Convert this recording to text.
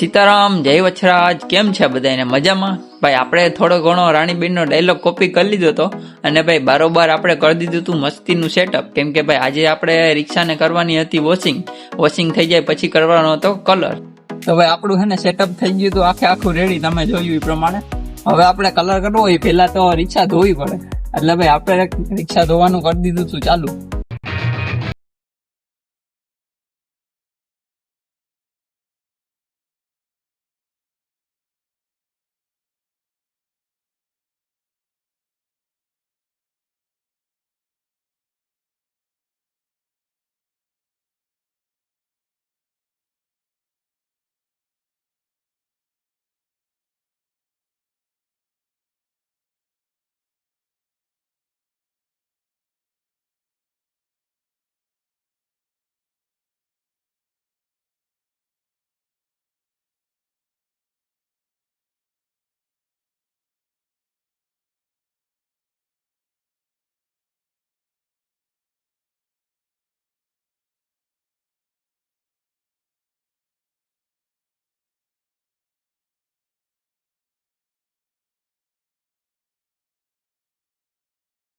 સીતારામ, જય વછરાજ. કેમ છે બધાને? મજામાં? ભાઈ આપણે થોડો ઘણો રાણીબેનનો ડાયલોગ કોપી કરી લીધો હતો અને ભાઈ બારોબાર આપણે કરી દીધું હતું મસ્તીનું સેટઅપ. કેમ કે ભાઈ આજે આપણે રિક્ષાને કરવાની હતી વોશિંગ થઈ જાય પછી કરવાનો હતો કલર. તો ભાઈ આપણું છે ને સેટઅપ થઈ ગયું હતું આખું રેડી, તમે જોયું એ પ્રમાણે. હવે આપણે કલર કરવો હોય પેલા તો રિક્ષા ધોવી પડે, એટલે ભાઈ આપણે રિક્ષા ધોવાનું કરી દીધું હતું ચાલુ.